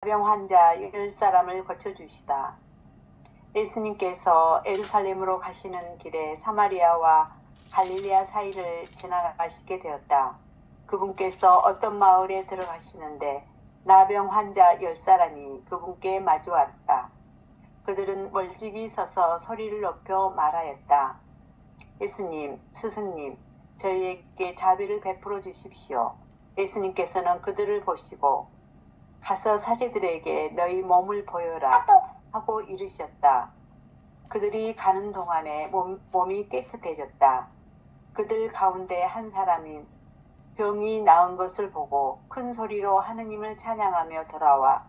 나병 환자 10사람을 고쳐주시다. 예수님께서 예루살렘으로 가시는 길에 사마리아와 갈릴리아 사이를 지나가시게 되었다. 그분께서 어떤 마을에 들어가시는데 나병 환자 10사람이 그분께 마주왔다. 그들은 멀찍이 서서 소리를 높여 말하였다. 예수님, 스승님, 저희에게 자비를 베풀어 주십시오. 예수님께서는 그들을 보시고 가서 사제들에게 너희 몸을 보여라 하고 이르셨다. 그들이 가는 동안에 몸이 깨끗해졌다. 그들 가운데 한 사람이 병이 나은 것을 보고 큰 소리로 하느님을 찬양하며 돌아와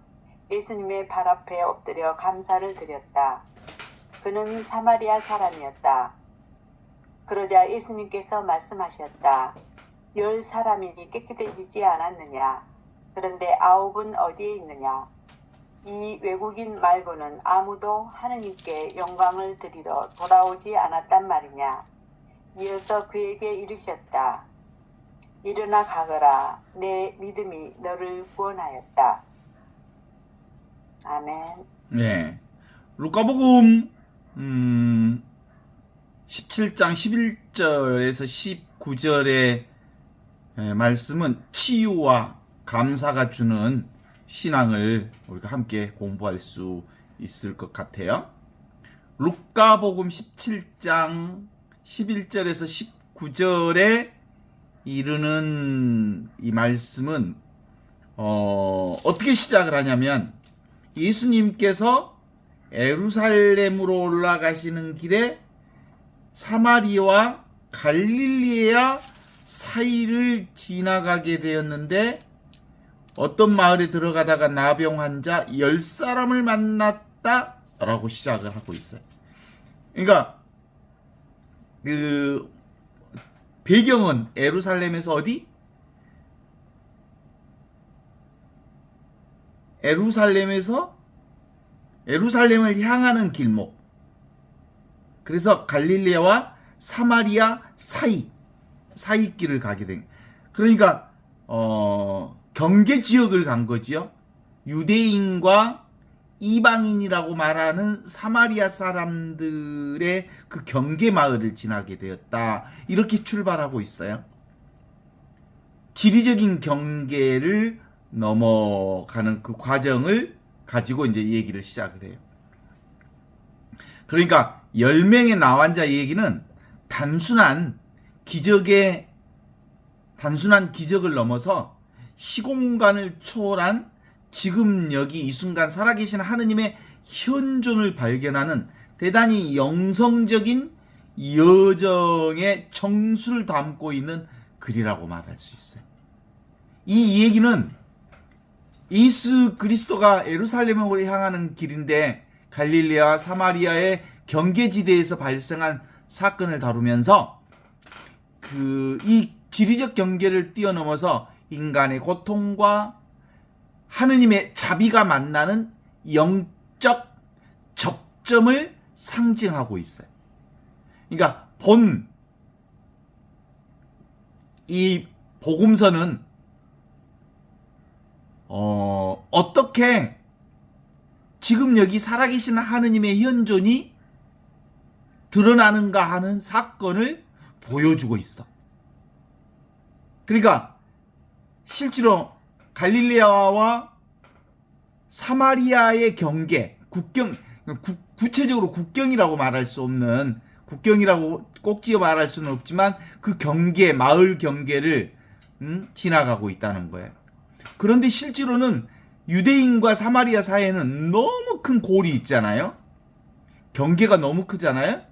예수님의 발 앞에 엎드려 감사를 드렸다. 그는 사마리아 사람이었다. 그러자 예수님께서 말씀하셨다. 10사람이 깨끗해지지 않았느냐? 그런데 9은 어디에 있느냐? 이 외국인 말고는 아무도 하느님께 영광을 드리러 돌아오지 않았단 말이냐? 이어서 그에게 이르셨다. 일어나 가거라. 내 믿음이 너를 구원하였다. 아멘. 네. 루카복음 17장 11절에서 19절의 말씀은 치유와 감사가 주는 신앙을 우리가 함께 공부할 수 있을 것 같아요. 루카복음 17장 11절에서 19절에 이르는 이 말씀은 어떻게 시작을 하냐면 예수님께서 예루살렘으로 올라가시는 길에 사마리아와 갈릴리아 사이를 지나가게 되었는데 어떤 마을에 들어가다가 나병 환자 10사람을 만났다 라고 시작을 하고 있어요. 그러니까 그 배경은 예루살렘에서 어디? 예루살렘을 향하는 길목. 그래서 갈릴리아와 사마리아 사이 길을 가게 된. 그러니까 경계 지역을 간 거지요. 유대인과 이방인이라고 말하는 사마리아 사람들의 그 경계 마을을 지나게 되었다. 이렇게 출발하고 있어요. 지리적인 경계를 넘어가는 그 과정을 가지고 이제 얘기를 시작을 해요. 그러니까 10명의 나환자 얘기는 단순한 기적을 넘어서 시공간을 초월한 지금 여기 이 순간 살아계신 하느님의 현존을 발견하는 대단히 영성적인 여정의 정수를 담고 있는 글이라고 말할 수 있어요. 이 얘기는 예수 그리스도가 예루살렘으로 향하는 길인데 갈릴리아 사마리아의 경계지대에서 발생한 사건을 다루면서 이 지리적 경계를 뛰어넘어서 인간의 고통과 하느님의 자비가 만나는 영적 접점을 상징하고 있어요. 그러니까 이 복음서는 어떻게 지금 여기 살아계신 하느님의 현존이 드러나는가 하는 사건을 보여주고 있어. 그러니까 실제로 갈릴리아와 사마리아의 경계, 구체적으로 국경이라고 말할 수 없는, 국경이라고 꼭 지어 말할 수는 없지만 그 경계, 마을 경계를 지나가고 있다는 거예요. 그런데 실제로는 유대인과 사마리아 사이에는 너무 큰 골이 있잖아요. 경계가 너무 크잖아요.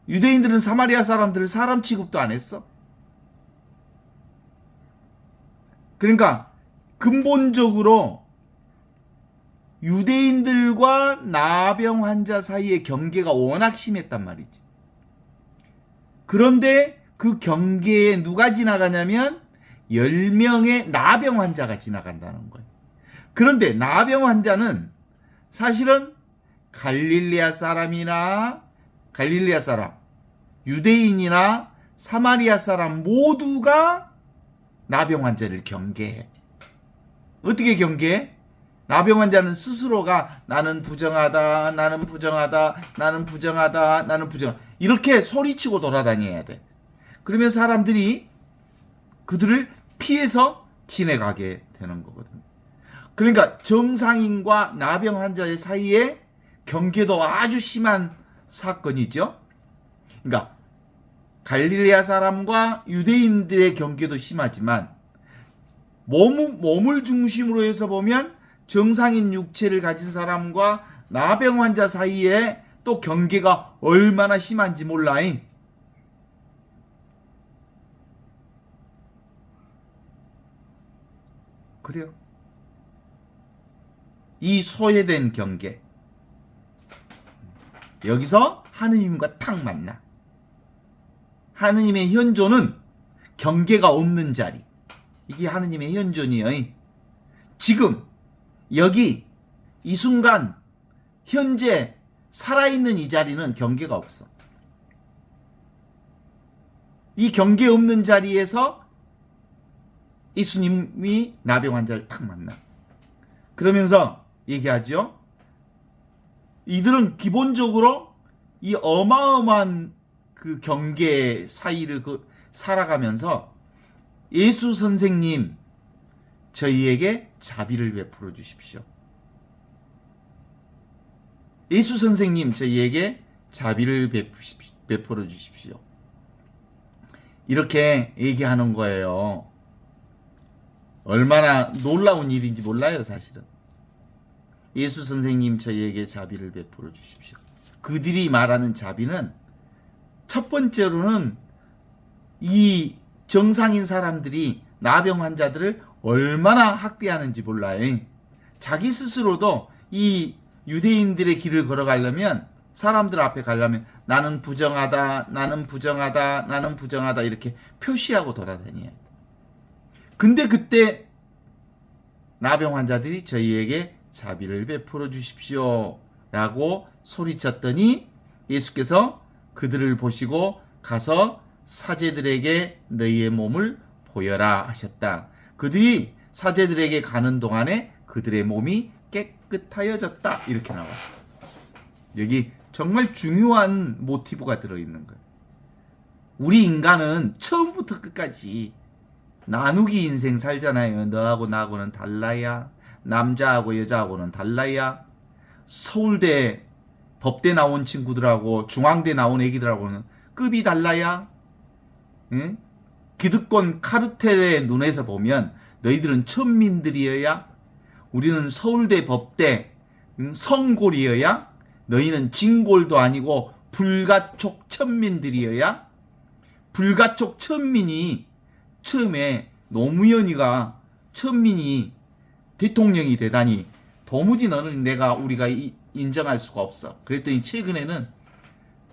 유대인들은 사마리아 사람들을 사람 취급도 안 했어. 그러니까 근본적으로 유대인들과 나병 환자 사이의 경계가 워낙 심했단 말이지. 그런데 그 경계에 누가 지나가냐면 10명의 나병 환자가 지나간다는 거예요. 그런데 나병 환자는 사실은 갈릴리아 사람, 유대인이나 사마리아 사람 모두가 나병 환자를 경계해. 어떻게 경계해? 나병 환자는 스스로가 나는 부정하다, 나는 부정하다, 나는 부정하다, 나는 부정하다 이렇게 소리치고 돌아다녀야 돼. 그러면 사람들이 그들을 피해서 지내가게 되는 거거든. 그러니까 정상인과 나병 환자의 사이에 경계도 아주 심한 사건이죠. 그러니까 갈릴레아 사람과 유대인들의 경계도 심하지만 몸을 중심으로 해서 보면 정상인 육체를 가진 사람과 나병 환자 사이에 또 경계가 얼마나 심한지 몰라잉. 그래요. 이 소외된 경계. 여기서 하느님과 탁 만나. 하느님의 현존은 경계가 없는 자리. 이게 하느님의 현존이에요. 지금 여기 이 순간 현재 살아있는 이 자리는 경계가 없어. 이 경계 없는 자리에서 예수님이 나병 환자를 탁 만나. 그러면서 얘기하죠. 이들은 기본적으로 이 어마어마한 그 경계 사이를 살아가면서 예수 선생님 저희에게 자비를 베풀어 주십시오. 예수 선생님 저희에게 자비를 베풀어 주십시오. 이렇게 얘기하는 거예요. 얼마나 놀라운 일인지 몰라요, 사실은. 예수 선생님 저희에게 자비를 베풀어 주십시오. 그들이 말하는 자비는 첫 번째로는 이 정상인 사람들이 나병 환자들을 얼마나 학대하는지 몰라요. 자기 스스로도 이 유대인들의 길을 걸어가려면 사람들 앞에 가려면 나는 부정하다, 나는 부정하다, 나는 부정하다 이렇게 표시하고 돌아다녀요. 근데 그때 나병 환자들이 저희에게 자비를 베풀어 주십시오 라고 소리쳤더니 예수께서 그들을 보시고 가서 사제들에게 너희의 몸을 보여라 하셨다. 그들이 사제들에게 가는 동안에 그들의 몸이 깨끗하여졌다. 이렇게 나와요. 여기 정말 중요한 모티브가 들어있는 거예요. 우리 인간은 처음부터 끝까지 나누기 인생 살잖아요. 너하고 나하고는 달라야. 남자하고 여자하고는 달라야. 서울대 법대 나온 친구들하고 중앙대 나온 애기들하고는 급이 달라야. 응? 기득권 카르텔의 눈에서 보면 너희들은 천민들이어야. 우리는 서울대 법대 성골이어야. 너희는 진골도 아니고 불가촉 천민들이어야. 불가촉 천민이 처음에 노무현이가 천민이 대통령이 되다니 도무지 너는 우리가 인정할 수가 없어. 그랬더니 최근에는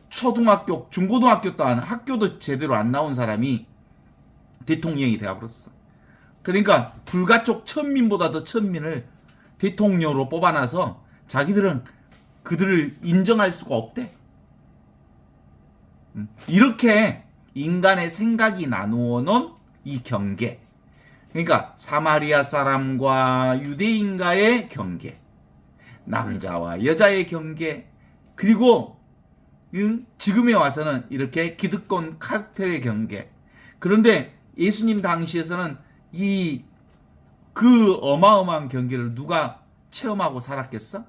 초등학교, 중고등학교도 학교도 제대로 안 나온 사람이 대통령이 되어버렸어. 그러니까 불가촉 천민보다 더 천민을 대통령으로 뽑아놔서 자기들은 그들을 인정할 수가 없대. 이렇게 인간의 생각이 나누어 놓은 이 경계. 그러니까 사마리아 사람과 유대인과의 경계, 남자와 여자의 경계, 그리고 지금에 와서는 이렇게 기득권 카르텔의 경계. 그런데 예수님 당시에서는 그 어마어마한 경계를 누가 체험하고 살았겠어?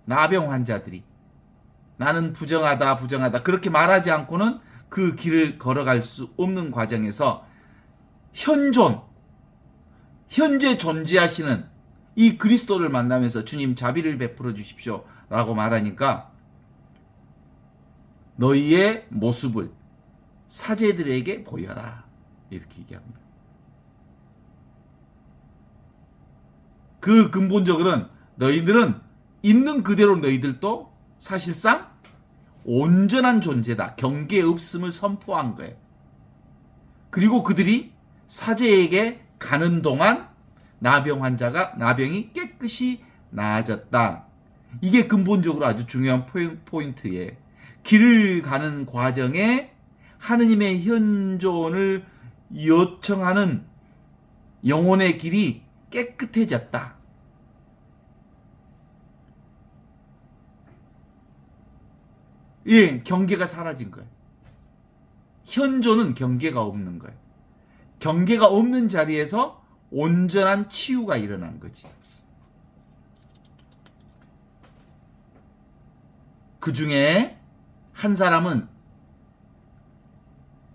나병 환자들이. 나는 부정하다, 부정하다 그렇게 말하지 않고는 그 길을 걸어갈 수 없는 과정에서 현재 존재하시는 이 그리스도를 만나면서 주님 자비를 베풀어 주십시오 라고 말하니까 너희의 모습을 사제들에게 보여라 이렇게 얘기합니다. 그 근본적으로는 너희들은 있는 그대로 너희들도 사실상 온전한 존재다. 경계 없음을 선포한 거예요. 그리고 그들이 사제에게 가는 동안 나병이 깨끗이 나아졌다. 이게 근본적으로 아주 중요한 포인트예요. 길을 가는 과정에 하느님의 현존을 요청하는 영혼의 길이 깨끗해졌다. 예, 경계가 사라진 거예요. 현존은 경계가 없는 거예요. 경계가 없는 자리에서 온전한 치유가 일어난 거지. 그 중에 한 사람은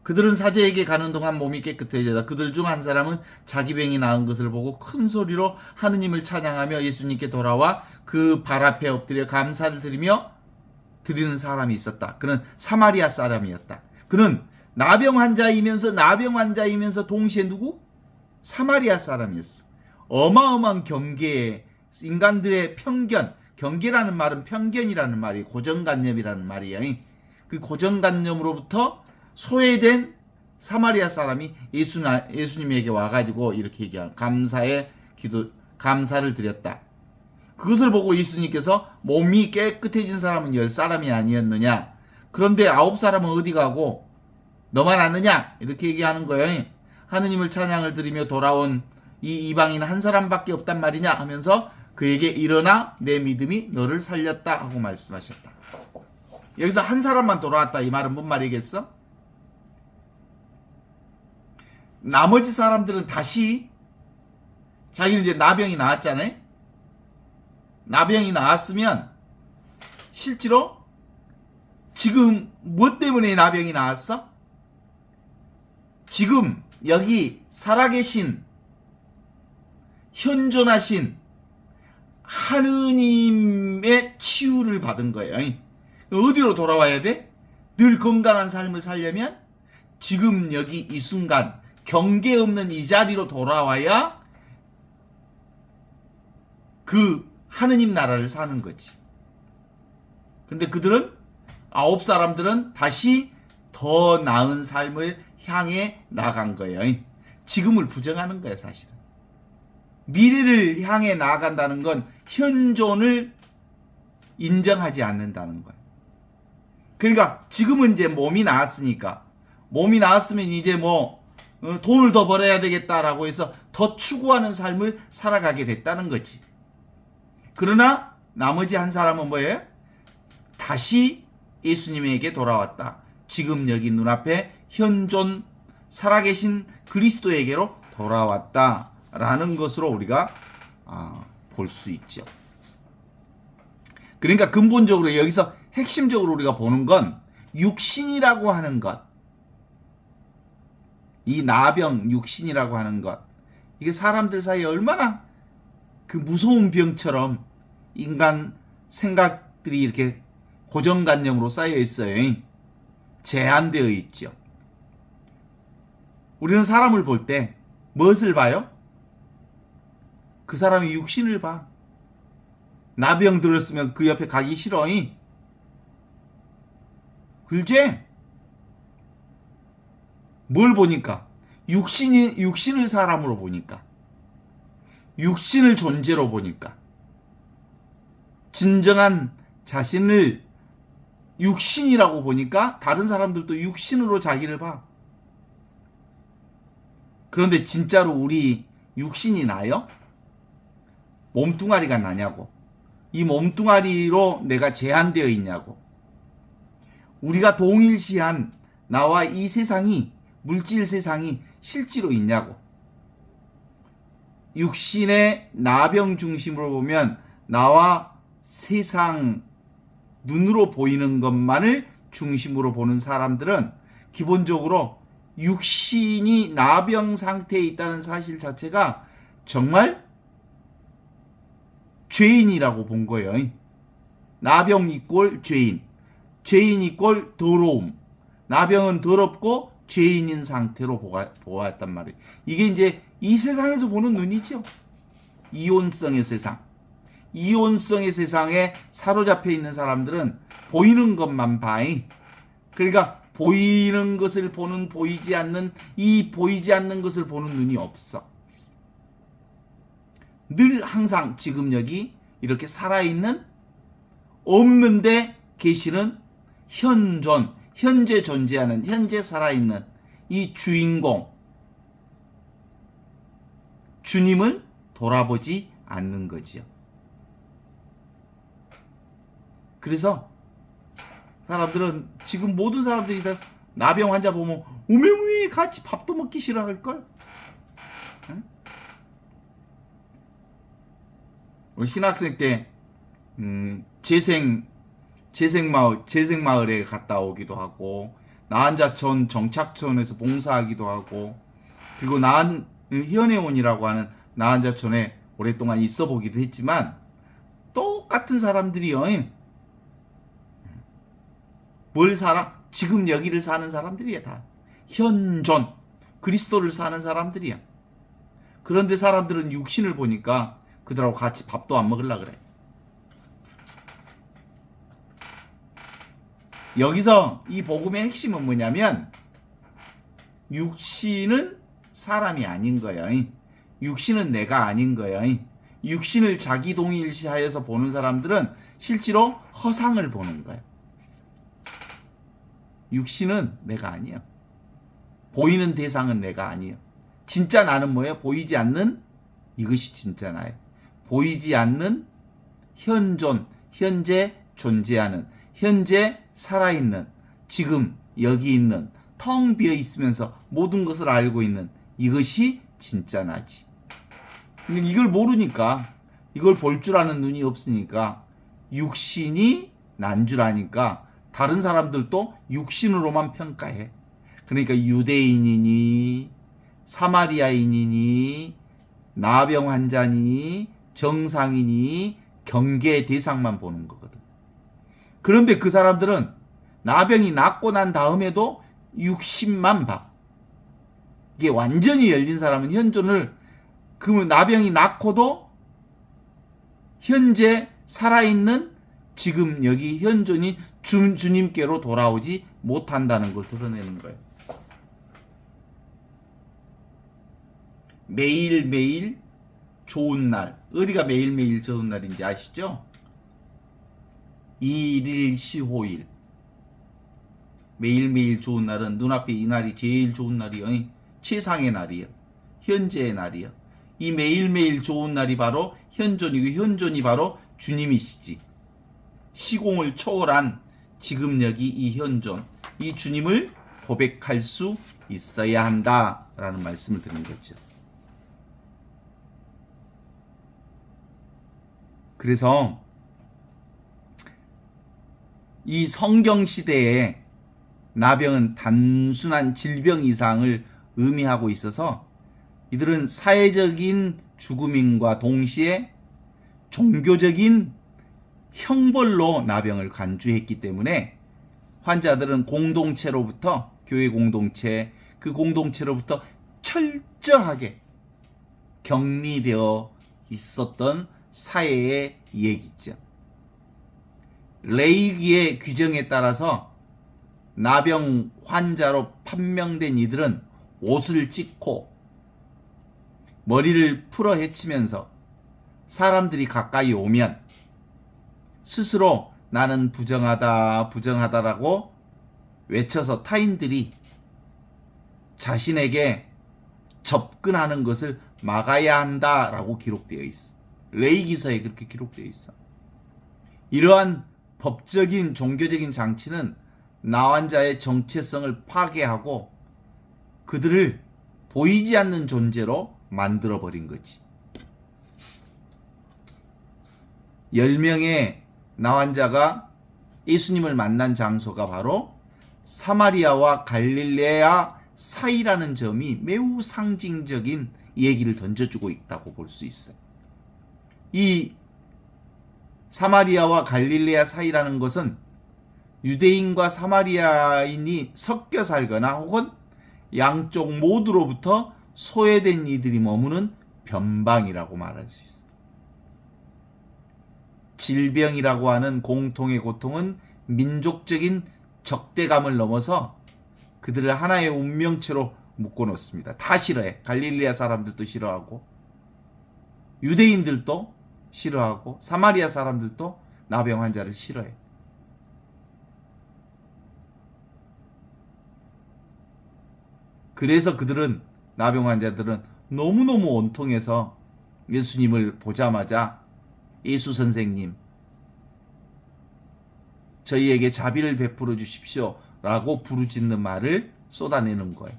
그들은 사제에게 가는 동안 몸이 깨끗해졌다. 그들 중 한 사람은 자기 병이 나은 것을 보고 큰 소리로 하느님을 찬양하며 예수님께 돌아와 그 발 앞에 엎드려 감사를 드리는 사람이 있었다. 그는 사마리아 사람이었다. 그는 나병 환자이면서 동시에 누구? 사마리아 사람이었어. 어마어마한 경계에 인간들의 편견, 경계라는 말은 편견이라는 말이에요. 고정관념이라는 말이에요. 그 고정관념으로부터 소외된 사마리아 사람이 예수님에게 와가지고 이렇게 얘기한 감사를 드렸다. 그것을 보고 예수님께서 몸이 깨끗해진 사람은 10사람이 아니었느냐? 그런데 9사람은 어디 가고 너만 아느냐? 이렇게 얘기하는 거예요. 하느님을 찬양을 드리며 돌아온 이 이방인 한 사람밖에 없단 말이냐? 하면서 그에게 일어나 내 믿음이 너를 살렸다 하고 말씀하셨다. 여기서 한 사람만 돌아왔다. 이 말은 뭔 말이겠어? 나머지 사람들은 다시 자기는 이제 나병이 나왔잖아요. 나병이 나왔으면 실제로 지금 무엇 때문에 나병이 나왔어? 지금 여기 살아계신 현존하신 하느님의 치유를 받은 거예요. 어디로 돌아와야 돼? 늘 건강한 삶을 살려면 지금 여기 이 순간 경계 없는 이 자리로 돌아와야 그 하느님 나라를 사는 거지. 근데 그들은 9사람들은 다시 더 나은 삶을 향해 나간 거예요. 지금을 부정하는 거예요, 사실은. 미래를 향해 나아간다는 건 현존을 인정하지 않는다는 거예요. 그러니까 지금은 이제 몸이 나았으니까, 몸이 나았으면 이제 돈을 더 벌어야 되겠다라고 해서 더 추구하는 삶을 살아가게 됐다는 거지. 그러나 나머지 한 사람은 뭐예요? 다시 예수님에게 돌아왔다. 지금 여기 눈앞에 현존 살아계신 그리스도에게로 돌아왔다라는 것으로 우리가 볼 수 있죠. 그러니까 근본적으로 여기서 핵심적으로 우리가 보는 건 육신이라고 하는 것, 이 나병 육신이라고 하는 것, 이게 사람들 사이에 얼마나 그 무서운 병처럼 인간 생각들이 이렇게 고정관념으로 쌓여 있어요. 제한되어 있죠. 우리는 사람을 볼 때 무엇을 봐요? 그 사람의 육신을 봐. 나병 들었으면 그 옆에 가기 싫어. 글쎄 뭘 보니까 육신을 사람으로 보니까, 육신을 존재로 보니까, 진정한 자신을 육신이라고 보니까 다른 사람들도 육신으로 자기를 봐. 그런데 진짜로 우리 육신이 나요? 몸뚱아리가 나냐고. 이 몸뚱아리로 내가 제한되어 있냐고. 우리가 동일시한 나와 이 세상이, 물질 세상이 실제로 있냐고. 육신의 나병 중심으로 보면 나와 세상, 눈으로 보이는 것만을 중심으로 보는 사람들은 기본적으로 육신이 나병 상태에 있다는 사실 자체가 정말 죄인이라고 본 거예요. 나병 이꼴 죄인, 죄인 이꼴 더러움, 나병은 더럽고 죄인인 상태로 보았단 말이에요. 이게 이제 이 세상에서 보는 눈이죠. 이온성의 세상. 이온성의 세상에 사로잡혀 있는 사람들은 보이는 것만 봐. 그러니까 보이는 것을 보는, 보이지 않는, 이 보이지 않는 것을 보는 눈이 없어. 늘 항상 지금 여기 이렇게 살아있는, 없는데 계시는 현존, 현재 존재하는, 현재 살아있는 이 주인공, 주님을 돌아보지 않는 거지요. 그래서 사람들은 지금 모든 사람들이 다 나병 환자 보면 우매우매 같이 밥도 먹기 싫어할걸? 응? 우리 신학생 때 재생마을에 갔다 오기도 하고 나한자촌 정착촌에서 봉사하기도 하고 그리고 현해원이라고 하는 나한자촌에 오랫동안 있어 보기도 했지만 똑같은 사람들이요. 뭘 살아? 지금 여기를 사는 사람들이야 다. 현존 그리스도를 사는 사람들이야. 그런데 사람들은 육신을 보니까 그들하고 같이 밥도 안 먹으려 그래. 여기서 이 복음의 핵심은 뭐냐면 육신은 사람이 아닌 거야. 육신은 내가 아닌 거야. 육신을 자기 동일시하여서 보는 사람들은 실제로 허상을 보는 거야. 육신은 내가 아니야. 보이는 대상은 내가 아니야. 진짜 나는 뭐예요? 보이지 않는 이것이 진짜 나예요. 보이지 않는 현존, 현재 존재하는, 현재 살아있는, 지금 여기 있는, 텅 비어 있으면서 모든 것을 알고 있는 이것이 진짜 나지. 이걸 모르니까, 이걸 볼 줄 아는 눈이 없으니까 육신이 난 줄 아니까 다른 사람들도 육신으로만 평가해. 그러니까 유대인이니 사마리아인이니 나병 환자니 정상이니 경계 대상만 보는 거거든. 그런데 그 사람들은 나병이 낫고 난 다음에도 육신만 봐. 이게 완전히 열린 사람은 현존을 그 나병이 낫고도 현재 살아있는 지금 여기 현존인 주님께로 돌아오지 못한다는 걸 드러내는 거예요. 매일매일 좋은 날. 어디가 매일매일 좋은 날인지 아시죠? 일일시호일. 매일매일 좋은 날은 눈앞에 이 날이 제일 좋은 날이요. 최상의 날이요. 현재의 날이요. 이 매일매일 좋은 날이 바로 현존이고 현존이 바로 주님이시지. 시공을 초월한 지금 여기 이 현존, 이 주님을 고백할 수 있어야 한다라는 말씀을 드린 거죠. 그래서 이 성경 시대에 나병은 단순한 질병 이상을 의미하고 있어서 이들은 사회적인 죽음인과 동시에 종교적인 형벌로 나병을 간주했기 때문에 환자들은 공동체로부터 교회 공동체 그 공동체로부터 철저하게 격리되어 있었던 사회의 얘기죠. 레이기의 규정에 따라서 나병 환자로 판명된 이들은 옷을 찢고 머리를 풀어 헤치면서 사람들이 가까이 오면 스스로 나는 부정하다라고 외쳐서 타인들이 자신에게 접근하는 것을 막아야 한다라고 기록되어 있어. 레위기서에 그렇게 기록되어 있어. 이러한 법적인 종교적인 장치는 나환자의 정체성을 파괴하고 그들을 보이지 않는 존재로 만들어버린 거지. 10명의 나환자가 예수님을 만난 장소가 바로 사마리아와 갈릴레아 사이라는 점이 매우 상징적인 얘기를 던져주고 있다고 볼 수 있어요. 이 사마리아와 갈릴레아 사이라는 것은 유대인과 사마리아인이 섞여 살거나 혹은 양쪽 모두로부터 소외된 이들이 머무는 변방이라고 말할 수 있어요. 질병이라고 하는 공통의 고통은 민족적인 적대감을 넘어서 그들을 하나의 운명체로 묶어놓습니다. 다 싫어해. 갈릴레아 사람들도 싫어하고 유대인들도 싫어하고 사마리아 사람들도 나병 환자를 싫어해. 그래서 그들은 나병 환자들은 너무너무 온통해서 예수님을 보자마자 예수 선생님 저희에게 자비를 베풀어 주십시오 라고 부르짖는 말을 쏟아내는 거예요.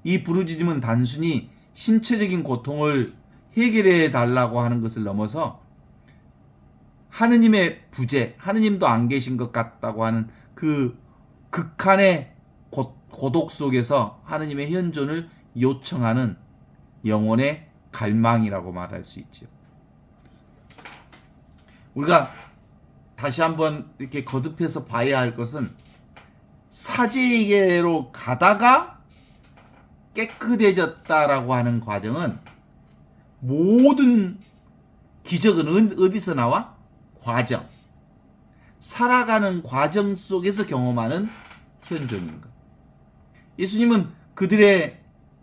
이 부르짖음은 단순히 신체적인 고통을 해결해 달라고 하는 것을 넘어서 하느님의 부재, 하느님도 안 계신 것 같다고 하는 그 극한의 고독 속에서 하느님의 현존을 요청하는 영혼의 갈망이라고 말할 수 있죠. 우리가 다시 한번 이렇게 거듭해서 봐야 할 것은 사제에게로 가다가 깨끗해졌다라고 하는 과정은 모든 기적은 어디서 나와? 과정. 살아가는 과정 속에서 경험하는 현존인 것. 예수님은 그들의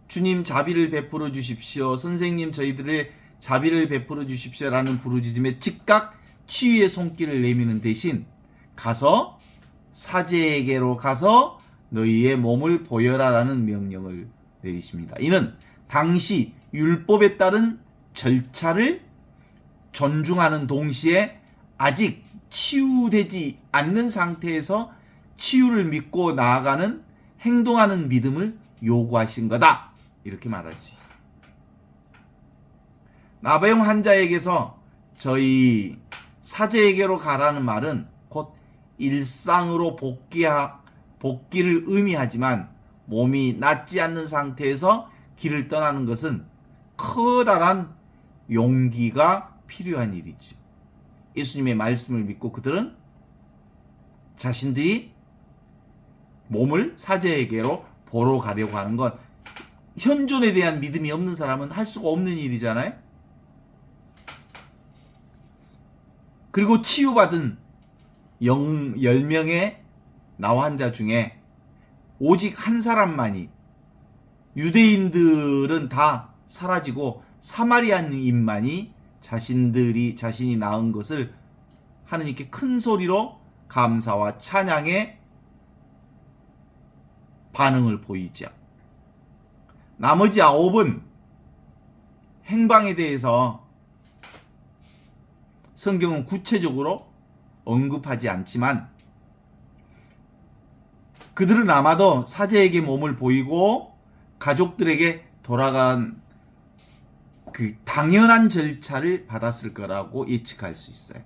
주님 자비를 베풀어 주십시오. 선생님 저희들의 자비를 베풀어 주십시오라는 부르짖음에 즉각 치유의 손길을 내미는 대신 가서 사제에게로 가서 너희의 몸을 보여라라는 명령을 내리십니다. 이는 당시 율법에 따른 절차를 존중하는 동시에 아직 치유되지 않는 상태에서 치유를 믿고 나아가는 행동하는 믿음을 요구하신 거다. 이렇게 말할 수 있어. 나병 환자에게서 저희 사제에게로 가라는 말은 곧 일상으로 복귀를 의미하지만 몸이 낫지 않는 상태에서 길을 떠나는 것은 커다란 용기가 필요한 일이지. 예수님의 말씀을 믿고 그들은 자신들이 몸을 사제에게로 보러 가려고 하는 건 현존에 대한 믿음이 없는 사람은 할 수가 없는 일이잖아요. 그리고 치유받은 10명의 나 환자 중에 오직 한 사람만이, 유대인들은 다 사라지고 사마리아인만이 자신이 나은 것을 하느님께 큰 소리로 감사와 찬양의 반응을 보이죠. 나머지 9은 행방에 대해서 성경은 구체적으로 언급하지 않지만 그들은 아마도 사제에게 몸을 보이고 가족들에게 돌아간 그 당연한 절차를 받았을 거라고 예측할 수 있어요.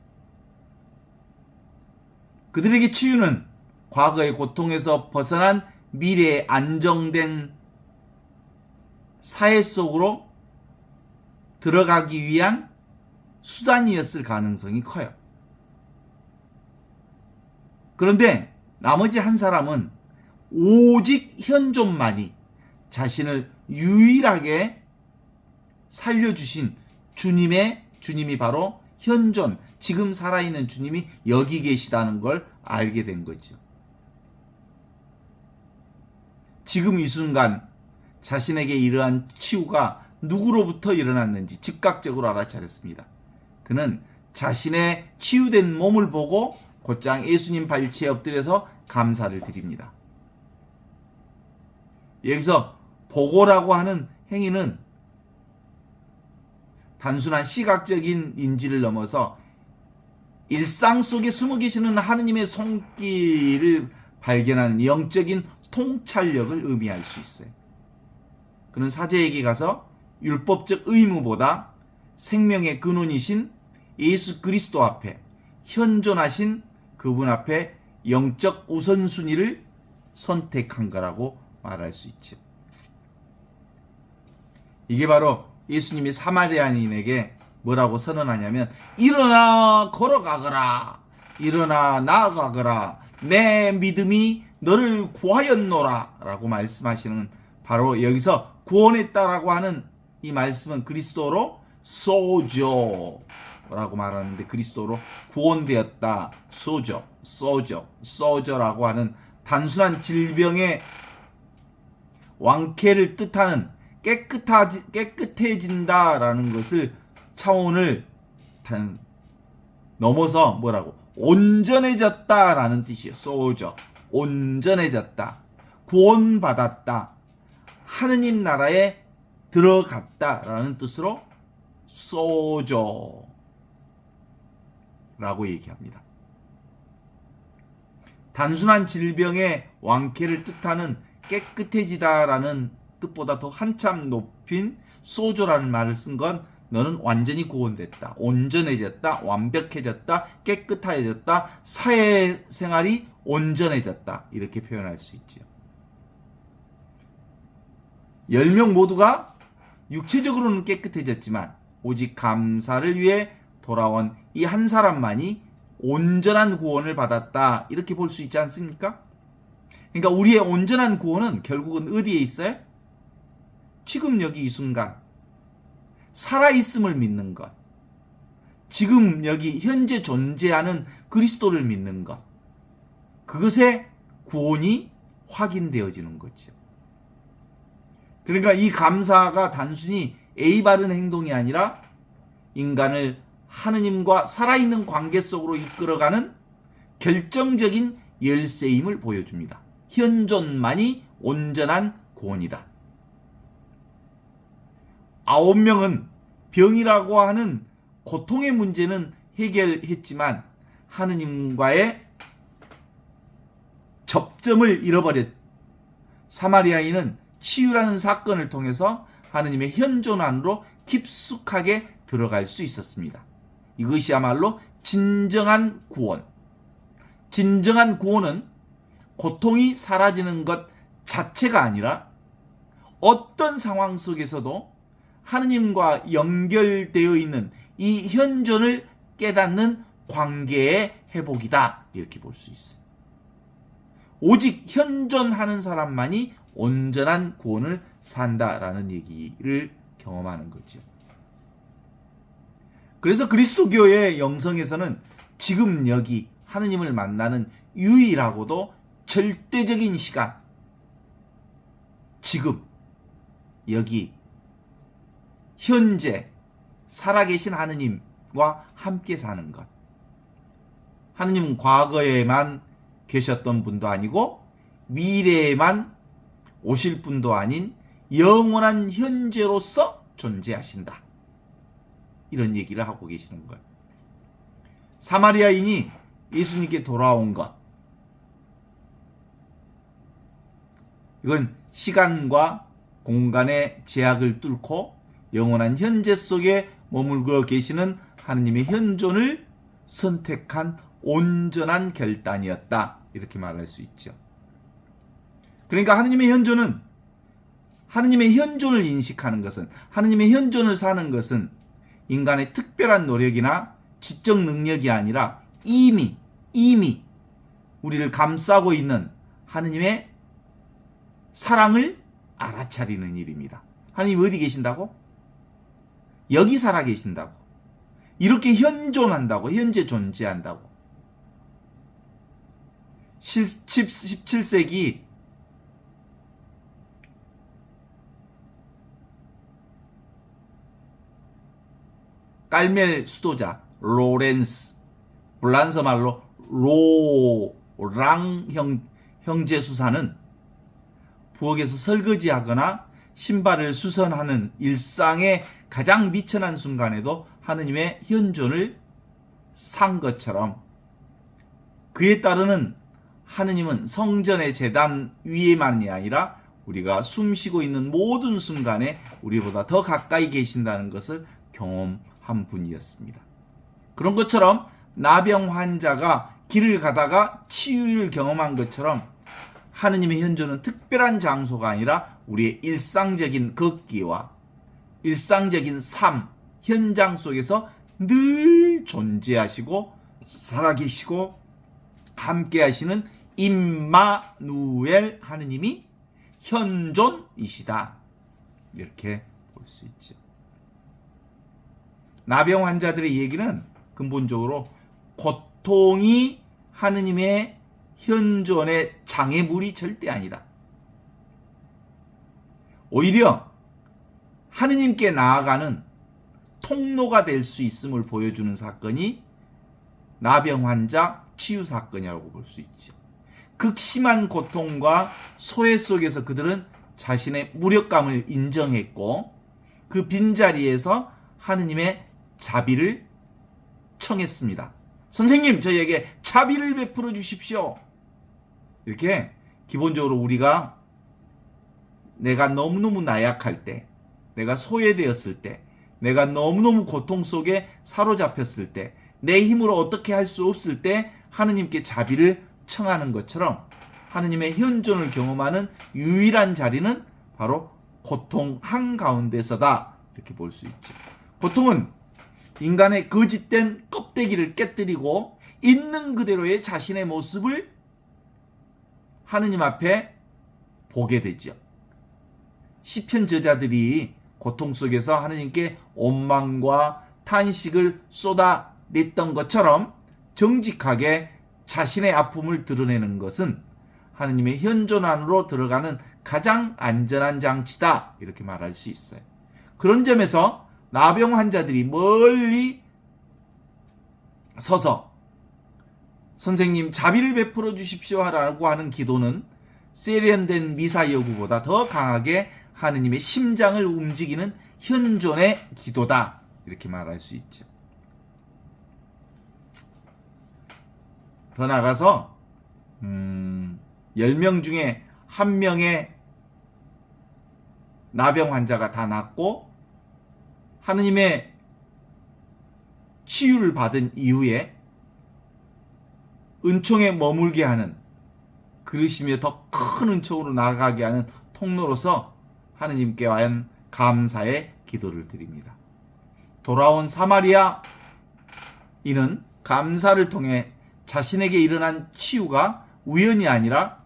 그들에게 치유는 과거의 고통에서 벗어난 미래의 안정된 사회 속으로 들어가기 위한 수단이었을 가능성이 커요. 그런데 나머지 한 사람은 오직 현존만이 자신을 유일하게 살려주신 주님이 바로 현존, 지금 살아있는 주님이 여기 계시다는 걸 알게 된 거죠. 지금 이 순간 자신에게 이러한 치유가 누구로부터 일어났는지 즉각적으로 알아차렸습니다. 그는 자신의 치유된 몸을 보고 곧장 예수님 발치에 엎드려서 감사를 드립니다. 여기서 보고라고 하는 행위는 단순한 시각적인 인지를 넘어서 일상 속에 숨어 계시는 하느님의 손길을 발견하는 영적인 통찰력을 의미할 수 있어요. 그는 사제에게 가서 율법적 의무보다 생명의 근원이신 예수 그리스도 앞에, 현존하신 그분 앞에 영적 우선순위를 선택한 거라고 말할 수 있죠. 이게 바로 예수님이 사마리아인에게 뭐라고 선언하냐면, 일어나 걸어가거라, 일어나 나아가거라, 내 믿음이 너를 구하였노라 라고 말씀하시는, 바로 여기서 구원했다라고 하는 이 말씀은 그리스도로 소조라고 말하는데, 그리스도로 구원되었다, 소조라고 하는 단순한 질병의 왕쾌를 뜻하는 깨끗해진다라는 것을 차원을 넘어서 뭐라고? 온전해졌다라는 뜻이에요. 소조. 온전해졌다. 구원받았다. 하느님 나라에 들어갔다라는 뜻으로 소조. 라고 얘기합니다. 단순한 질병의 완쾌를 뜻하는 깨끗해지다라는 뜻보다 더 한참 높인 소조라는 말을 쓴 건 너는 완전히 구원됐다, 온전해졌다, 완벽해졌다, 깨끗해졌다, 사회생활이 온전해졌다, 이렇게 표현할 수 있지요. 10명 모두가 육체적으로는 깨끗해졌지만 오직 감사를 위해 돌아온 이 한 사람만이 온전한 구원을 받았다, 이렇게 볼 수 있지 않습니까? 그러니까 우리의 온전한 구원은 결국은 어디에 있어요? 지금 여기 이 순간 살아있음을 믿는 것, 지금 여기 현재 존재하는 그리스도를 믿는 것, 그것에 구원이 확인되어지는 거죠. 그러니까 이 감사가 단순히 예의 바른 행동이 아니라 인간을 하느님과 살아있는 관계 속으로 이끌어가는 결정적인 열쇠임을 보여줍니다. 현존만이 온전한 구원이다. 9명은 병이라고 하는 고통의 문제는 해결했지만 하느님과의 접점을 잃어버렸. 사마리아인은 치유라는 사건을 통해서 하느님의 현존 안으로 깊숙하게 들어갈 수 있었습니다. 이것이야말로 진정한 구원. 진정한 구원은 고통이 사라지는 것 자체가 아니라 어떤 상황 속에서도 하느님과 연결되어 있는 이 현존을 깨닫는 관계의 회복이다, 이렇게 볼 수 있어요. 오직 현존하는 사람만이 온전한 구원을 산다라는 얘기를 경험하는 거죠. 그래서 그리스도교의 영성에서는 지금 여기 하느님을 만나는 유일하고도 절대적인 시간, 지금 여기 현재 살아계신 하느님과 함께 사는 것. 하느님은 과거에만 계셨던 분도 아니고 미래에만 오실 분도 아닌 영원한 현재로서 존재하신다, 이런 얘기를 하고 계시는 거예요. 사마리아인이 예수님께 돌아온 것, 이건 시간과 공간의 제약을 뚫고 영원한 현재 속에 머물고 계시는 하느님의 현존을 선택한 온전한 결단이었다, 이렇게 말할 수 있죠. 그러니까 하느님의 현존은, 하느님의 현존을 인식하는 것은, 하느님의 현존을 사는 것은 인간의 특별한 노력이나 지적 능력이 아니라 이미 우리를 감싸고 있는 하느님의 사랑을 알아차리는 일입니다. 하느님 어디 계신다고? 여기 살아 계신다고. 이렇게 현존한다고, 현재 존재한다고. 17세기 깔멜 수도자 로렌스, 불란서 말로 로랑 형제 수사는 부엌에서 설거지하거나 신발을 수선하는 일상의 가장 미천한 순간에도 하느님의 현존을 산 것처럼, 그에 따르는 하느님은 성전의 제단 위에만이 아니라 우리가 숨쉬고 있는 모든 순간에 우리보다 더 가까이 계신다는 것을 경험한 분이었습니다. 그런 것처럼 나병 환자가 길을 가다가 치유를 경험한 것처럼 하느님의 현존은 특별한 장소가 아니라 우리의 일상적인 걷기와 일상적인 삶, 현장 속에서 늘 존재하시고 살아계시고 함께하시는 임마누엘 하느님이 현존이시다, 이렇게 볼 수 있죠. 나병 환자들의 얘기는 근본적으로 고통이 하느님의 현존의 장애물이 절대 아니다. 오히려 하느님께 나아가는 통로가 될 수 있음을 보여주는 사건이 나병 환자 치유 사건이라고 볼 수 있죠. 극심한 고통과 소외 속에서 그들은 자신의 무력감을 인정했고 그 빈자리에서 하느님의 자비를 청했습니다. 선생님, 저희에게 자비를 베풀어 주십시오. 이렇게 기본적으로 우리가 내가 너무너무 나약할 때, 내가 소외되었을 때, 내가 너무너무 고통 속에 사로잡혔을 때, 내 힘으로 어떻게 할 수 없을 때 하느님께 자비를 청하는 것처럼 하느님의 현존을 경험하는 유일한 자리는 바로 고통 한가운데서다. 이렇게 볼 수 있죠. 고통은 인간의 거짓된 껍데기를 깨뜨리고 있는 그대로의 자신의 모습을 하느님 앞에 보게 되죠. 시편 저자들이 고통 속에서 하느님께 원망과 탄식을 쏟아냈던 것처럼 정직하게 자신의 아픔을 드러내는 것은 하느님의 현존 안으로 들어가는 가장 안전한 장치다. 이렇게 말할 수 있어요. 그런 점에서 나병 환자들이 멀리 서서 선생님 자비를 베풀어 주십시오 라고 하는 기도는 세련된 미사 여구보다 더 강하게 하느님의 심장을 움직이는 현존의 기도다. 이렇게 말할 수 있죠. 더 나가서 10명 중에 1명의 나병 환자가 다 낫고 하느님의 치유를 받은 이후에 은총에 머물게 하는, 그러시며 더 큰 은총으로 나아가게 하는 통로로서 하느님께 와한 감사의 기도를 드립니다. 돌아온 사마리아 이는 감사를 통해 자신에게 일어난 치유가 우연이 아니라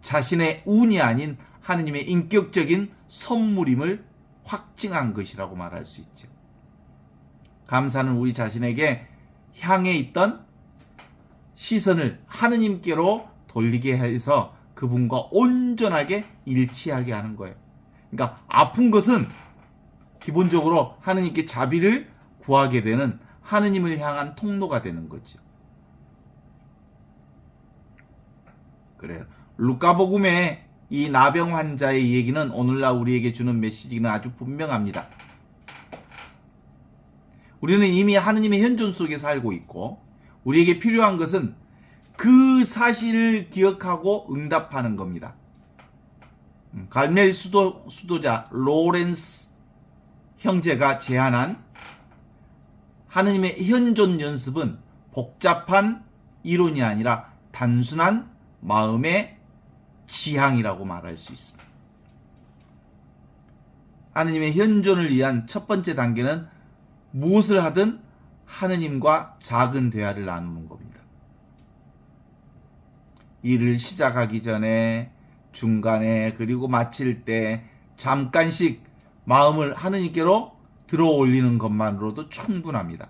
자신의 운이 아닌 하느님의 인격적인 선물임을 확증한 것이라고 말할 수 있죠. 감사는 우리 자신에게 향해 있던 시선을 하느님께로 돌리게 해서 그분과 온전하게 일치하게 하는 거예요. 그러니까 아픈 것은 기본적으로 하느님께 자비를 구하게 되는 하느님을 향한 통로가 되는 거죠. 그래요. 루카복음의 이 나병 환자의 얘기는 오늘날 우리에게 주는 메시지는 아주 분명합니다. 우리는 이미 하느님의 현존 속에 살고 있고 우리에게 필요한 것은 그 사실을 기억하고 응답하는 겁니다. 갈멜 수도자 로렌스 형제가 제안한 하느님의 현존 연습은 복잡한 이론이 아니라 단순한 마음의 지향이라고 말할 수 있습니다. 하느님의 현존을 위한 첫 번째 단계는 무엇을 하든 하느님과 작은 대화를 나누는 겁니다. 일을 시작하기 전에, 중간에, 그리고 마칠 때 잠깐씩 마음을 하느님께로 들어 올리는 것만으로도 충분합니다.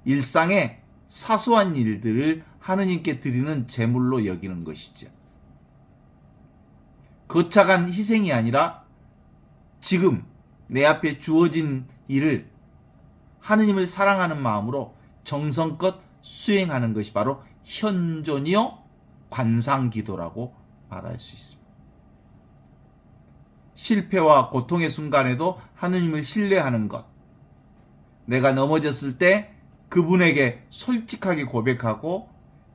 일상의 사소한 일들을 하느님께 드리는 제물로 여기는 것이죠. 거창한 희생이 아니라 지금 내 앞에 주어진 일을 하느님을 사랑하는 마음으로 정성껏 수행하는 것이 바로 현존이요 관상기도라고 말할 수 있습니다. 실패와 고통의 순간에도 하느님을 신뢰하는 것, 내가 넘어졌을 때 그분에게 솔직하게 고백하고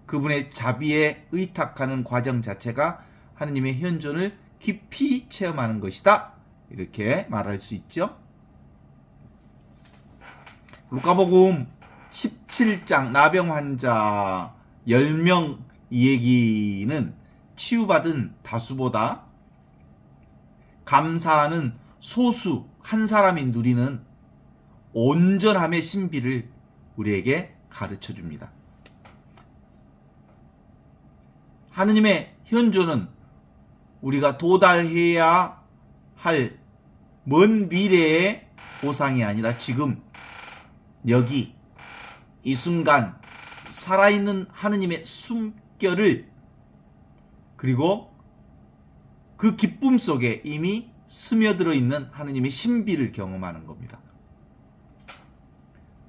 그분의 자비에 의탁하는 과정 자체가 하느님의 현존을 깊이 체험하는 것이다. 이렇게 말할 수 있죠. 루카복음 17장 나병 환자 10명 이 얘기는 치유받은 다수보다 감사하는 소수 한 사람이 누리는 온전함의 신비를 우리에게 가르쳐 줍니다. 하느님의 현존은 우리가 도달해야 할 먼 미래의 보상이 아니라 지금 여기 이 순간 살아있는 하느님의 숨결을, 그리고 그 기쁨 속에 이미 스며들어 있는 하느님의 신비를 경험하는 겁니다.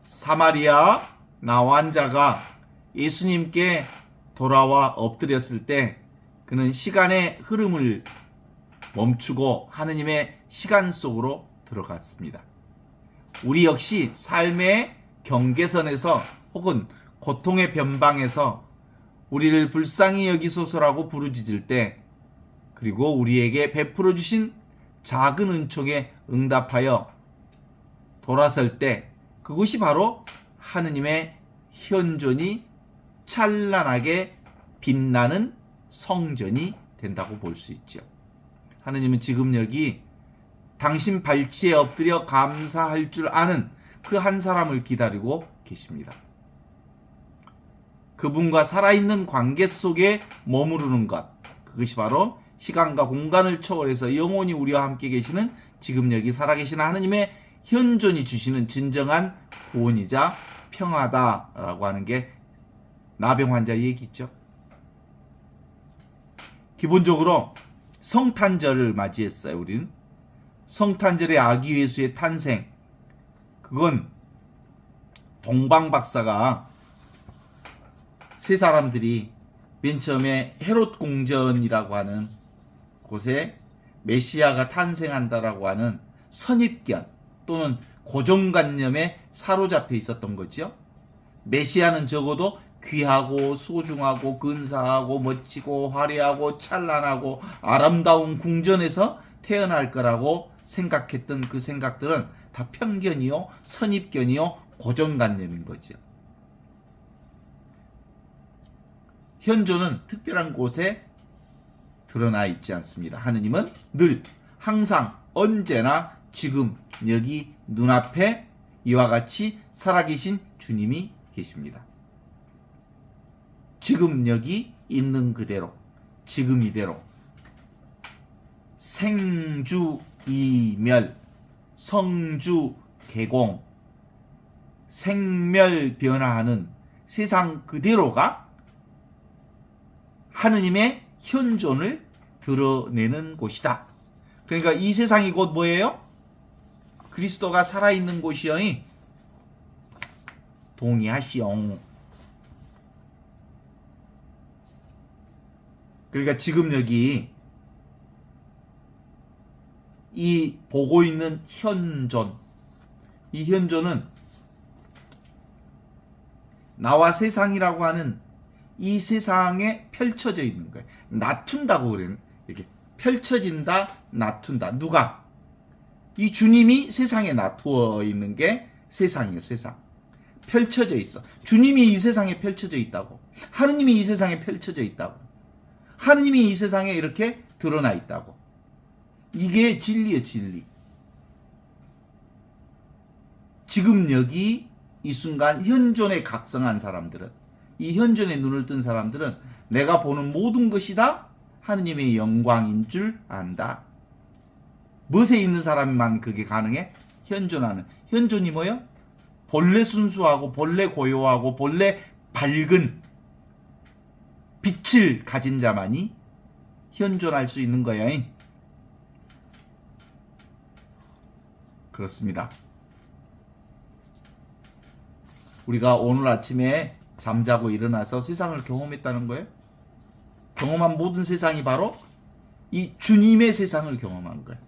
사마리아 나환자가 예수님께 돌아와 엎드렸을 때 그는 시간의 흐름을 멈추고 하느님의 시간 속으로 들어갔습니다. 우리 역시 삶의 경계선에서 혹은 고통의 변방에서 우리를 불쌍히 여기소서라고 부르짖을 때, 그리고 우리에게 베풀어 주신 작은 은총에 응답하여 돌아설 때, 그것이 바로 하느님의 현존이 찬란하게 빛나는 성전이 된다고 볼 수 있죠. 하느님은 지금 여기 당신 발치에 엎드려 감사할 줄 아는 그 한 사람을 기다리고 계십니다. 그분과 살아있는 관계 속에 머무르는 것, 그것이 바로 시간과 공간을 초월해서 영원히 우리와 함께 계시는 지금 여기 살아계시는 하느님의 현존이 주시는 진정한 구원이자 평화다라고 하는 게 나병 환자의 얘기죠. 기본적으로 성탄절을 맞이했어요. 우리는 성탄절의 아기 예수의 탄생, 그건 동방박사가 세 사람들이 맨 처음에 헤롯 궁전이라고 하는 곳에 메시아가 탄생한다라고 하는 선입견 또는 고정관념에 사로잡혀 있었던 거죠. 메시아는 적어도 귀하고 소중하고 근사하고 멋지고 화려하고 찬란하고 아름다운 궁전에서 태어날 거라고 생각했던 그 생각들은 다 편견이요, 선입견이요, 고정관념인 거죠. 현존은 특별한 곳에 드러나 있지 않습니다. 하느님은 늘 항상 언제나 지금 여기 눈앞에 이와 같이 살아계신 주님이 계십니다. 지금 여기 있는 그대로, 지금 이대로 생주이멸, 성주개공, 생멸변화하는 세상 그대로가 하느님의 현존을 드러내는 곳이다. 그러니까 이 세상이 곧 뭐예요? 그리스도가 살아있는 곳이요. 동의하시오. 그러니까 지금 여기 이 보고 있는 현존, 이 현존은 나와 세상이라고 하는 이 세상에 펼쳐져 있는 거예요. 나툰다고 그래요. 이렇게 펼쳐진다, 나툰다. 누가? 이 주님이 세상에 나투어 있는 게 세상이에요. 세상. 펼쳐져 있어. 주님이 이 세상에 펼쳐져 있다고. 하느님이 이 세상에 펼쳐져 있다고. 하느님이 이 세상에 이렇게 드러나 있다고. 이게 진리예요, 진리. 지금 여기 이 순간 현존에 각성한 사람들은, 이 현존에 눈을 뜬 사람들은 내가 보는 모든 것이 다 하느님의 영광인 줄 안다. 무엇에 있는 사람만 그게 가능해? 현존하는. 현존이 뭐예요? 본래 순수하고 본래 고요하고 본래 밝은 빛을 가진 자만이 현존할 수 있는 거야. 그렇습니다. 우리가 오늘 아침에 잠자고 일어나서 세상을 경험했다는 거예요. 경험한 모든 세상이 바로 이 주님의 세상을 경험한 거예요.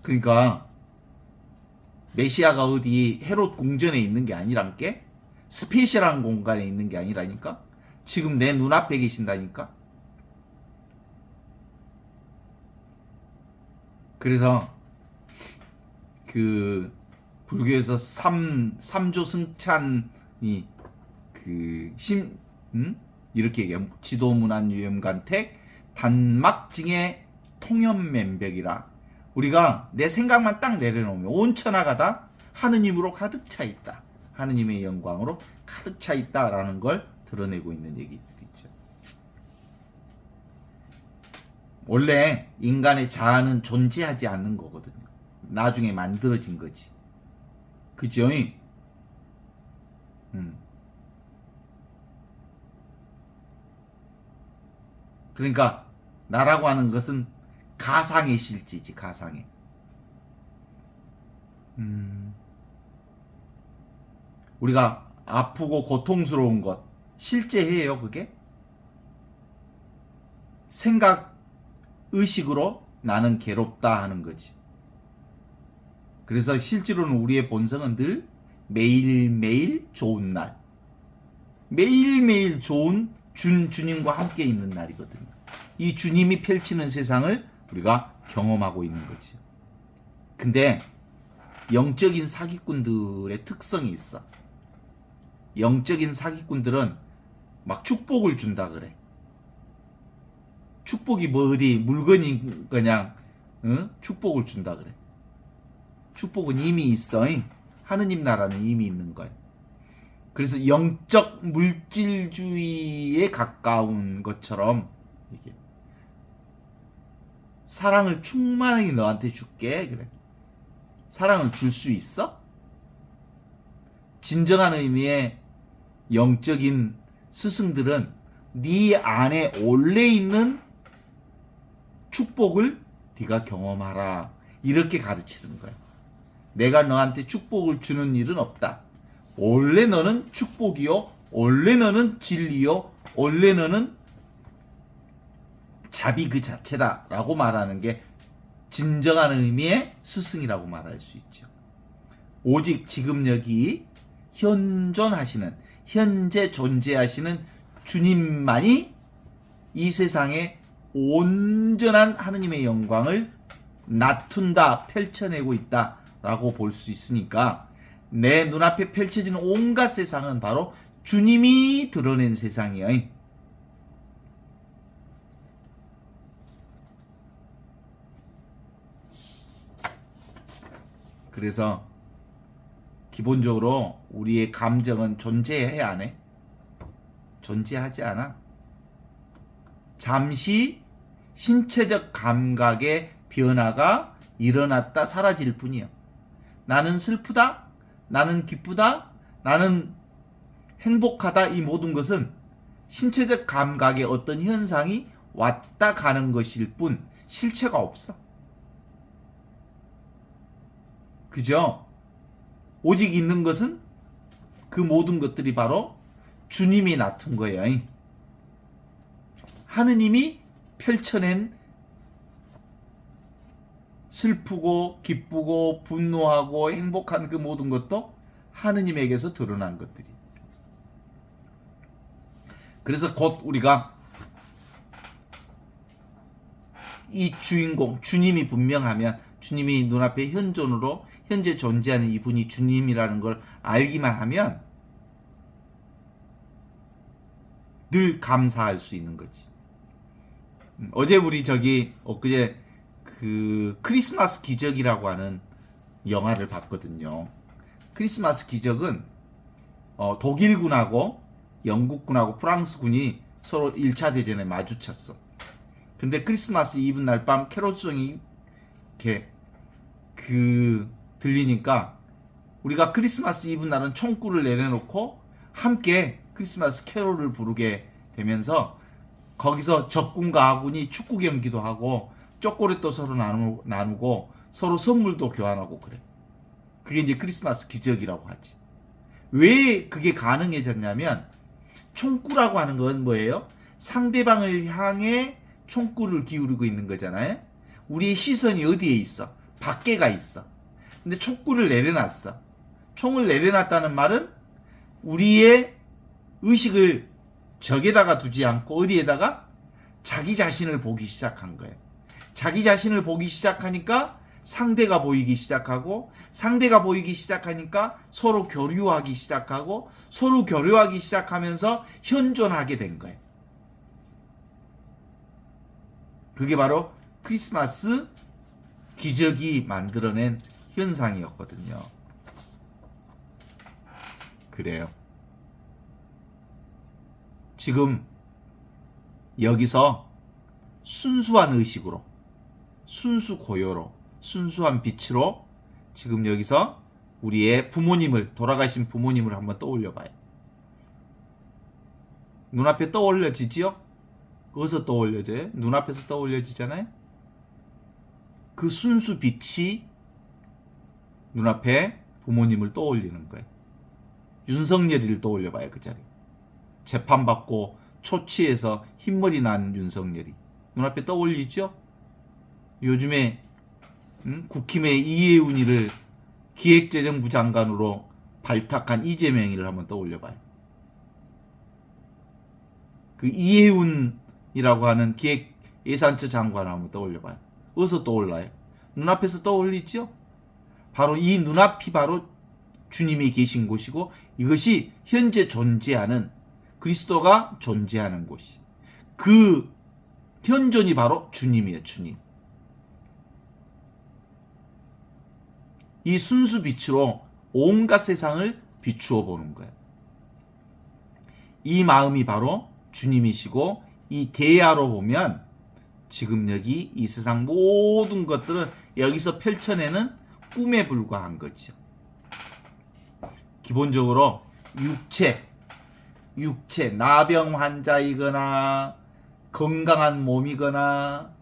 그러니까 메시아가 어디 헤롯 궁전에 있는 게 아니란게, 스페셜한 공간에 있는 게 아니라니까, 지금 내 눈앞에 계신다니까. 그래서 그 불교에서 삼조 승찬이 이렇게 얘기해요. 지도문안 유염간택 단막징의 통연맨벽이라. 우리가 내 생각만 딱 내려놓으면 온 천하가 다 하느님으로 가득 차 있다. 하느님의 영광으로 가득 차 있다라는 걸 드러내고 있는 얘기들이죠. 원래 인간의 자아는 존재하지 않는 거거든요. 나중에 만들어진 거지. 그죠? 그러니까 나라고 하는 것은 가상의 실제지, 가상의. 우리가 아프고 고통스러운 것 실제해요, 그게? 생각, 의식으로 나는 괴롭다 하는 거지. 그래서 실제로는 우리의 본성은 늘 매일매일 좋은 날, 매일매일 좋은 주님과 함께 있는 날이거든요. 이 주님이 펼치는 세상을 우리가 경험하고 있는 거죠. 근데 영적인 사기꾼들의 특성이 있어. 영적인 사기꾼들은 막 축복을 준다 그래. 축복이 뭐 어디 물건이 그냥 축복을 준다 그래. 축복은 이미 있어. 하느님 나라는 이미 있는 거야. 그래서 영적 물질주의에 가까운 것처럼 이게 사랑을 충만히 너한테 줄게. 그래. 사랑을 줄 수 있어? 진정한 의미의 영적인 스승들은 네 안에 원래 있는 축복을 네가 경험하라. 이렇게 가르치는 거야. 내가 너한테 축복을 주는 일은 없다. 원래 너는 축복이요. 원래 너는 진리요. 원래 너는 자비 그 자체다. 라고 말하는 게 진정한 의미의 스승이라고 말할 수 있죠. 오직 지금 여기 현존하시는, 현재 존재하시는 주님만이 이 세상에 온전한 하느님의 영광을 나툰다, 펼쳐내고 있다라고 볼 수 있으니까 내 눈앞에 펼쳐지는 온갖 세상은 바로 주님이 드러낸 세상이에요. 그래서 기본적으로 우리의 감정은 존재해 안 해? 존재하지 않아. 잠시 신체적 감각의 변화가 일어났다 사라질 뿐이야. 나는 슬프다, 나는 기쁘다, 나는 행복하다, 이 모든 것은 신체적 감각의 어떤 현상이 왔다 가는 것일 뿐 실체가 없어. 그죠? 오직 있는 것은 그 모든 것들이 바로 주님이 나툰 거예요. 하느님이 펼쳐낸 슬프고 기쁘고 분노하고 행복한 그 모든 것도 하느님에게서 드러난 것들이. 그래서 곧 우리가 이 주인공, 주님이 분명하면, 주님이 눈앞에 현존으로 현재 존재하는 이분이 주님이라는 걸 알기만 하면 늘 감사할 수 있는 거지. 어제 우리 엊그제 그 크리스마스 기적이라고 하는 영화를 봤거든요. 크리스마스 기적은 독일군하고 영국군하고 프랑스군이 서로 1차 대전에 마주쳤어. 근데 크리스마스 이브 날 밤 캐롤송이 이렇게 들리니까 우리가 크리스마스 이브 날은 총구를 내려놓고 함께 크리스마스 캐롤을 부르게 되면서 거기서 적군과 아군이 축구 경기도 하고 초콜릿도 서로 나누고 서로 선물도 교환하고 그래. 그게 이제 크리스마스 기적이라고 하지. 왜 그게 가능해졌냐면 총구라고 하는 건 뭐예요? 상대방을 향해 총구를 기울이고 있는 거잖아요. 우리의 시선이 어디에 있어? 밖에가 있어. 근데 총구를 내려놨어. 총을 내려놨다는 말은 우리의 의식을 적에다가 두지 않고 어디에다가 자기 자신을 보기 시작한 거예요. 자기 자신을 보기 시작하니까 상대가 보이기 시작하고, 상대가 보이기 시작하니까 서로 교류하기 시작하고, 서로 교류하기 시작하면서 현존하게 된 거예요. 그게 바로 크리스마스 기적이 만들어낸 현상이었거든요. 그래요. 지금 여기서 순수한 의식으로, 순수 고요로, 순수한 빛으로 지금 여기서 우리의 부모님을, 돌아가신 부모님을 한번 떠올려 봐요. 눈앞에 떠올려지지요? 어디서 떠올려져요? 눈앞에서 떠올려지잖아요? 그 순수 빛이 눈앞에 부모님을 떠올리는 거예요. 윤석열이를 떠올려 봐요, 그 자리. 재판받고 초치해서 흰머리 난 윤석열이 눈앞에 떠올리죠? 요즘에 국힘의 이해운이를 기획재정부 장관으로 발탁한 이재명이를 한번 떠올려봐요. 그 이해운이라고 하는 기획예산처 장관을 한번 떠올려봐요. 어디서 떠올라요? 눈앞에서 떠올리죠? 바로 이 눈앞이 바로 주님이 계신 곳이고 이것이 현재 존재하는 그리스도가 존재하는 곳이 그 현존이 바로 주님이에요. 주님. 이 순수 빛으로 온갖 세상을 비추어 보는 거예요. 이 마음이 바로 주님이시고 이 대야로 보면 지금 여기 이 세상 모든 것들은 여기서 펼쳐내는 꿈에 불과한 거죠. 기본적으로 육체, 나병 환자이거나 건강한 몸이거나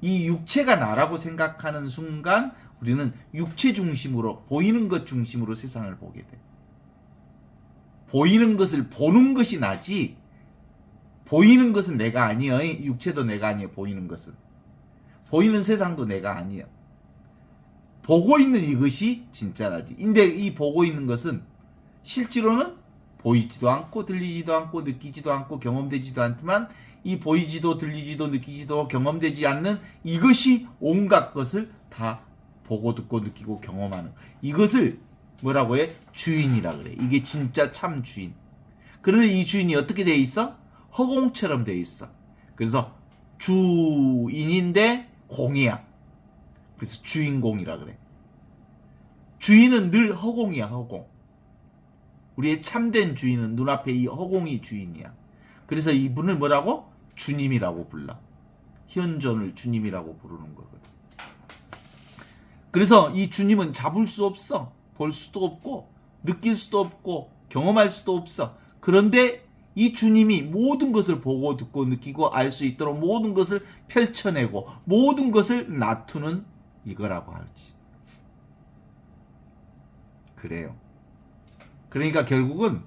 이 육체가 나라고 생각하는 순간 우리는 육체 중심으로 보이는 것 중심으로 세상을 보게 돼. 보이는 것을 보는 것이 나지 보이는 것은 내가 아니에요. 육체도 내가 아니에요. 보이는 것은. 보이는 세상도 내가 아니에요. 보고 있는 이것이 진짜라지. 근데 이 보고 있는 것은 실제로는 보이지도 않고 들리지도 않고 느끼지도 않고 경험되지도 않지만 이 보이지도 들리지도 느끼지도 경험되지 않는 이것이 온갖 것을 다 보고 듣고 느끼고 경험하는 이것을 뭐라고 해? 주인이라 그래. 이게 진짜 참 주인. 그런데 이 주인이 어떻게 돼 있어? 허공처럼 돼 있어. 그래서 주인인데 공이야. 그래서 주인공이라 그래. 주인은 늘 허공이야. 허공. 우리의 참된 주인은 눈앞에 이 허공이 주인이야. 그래서 이분을 뭐라고? 주님이라고 불러. 현존을 주님이라고 부르는 거거든. 그래서 이 주님은 잡을 수 없어. 볼 수도 없고 느낄 수도 없고 경험할 수도 없어. 그런데 이 주님이 모든 것을 보고 듣고 느끼고 알 수 있도록 모든 것을 펼쳐내고 모든 것을 놔두는 이거라고 할지. 그래요. 그러니까 결국은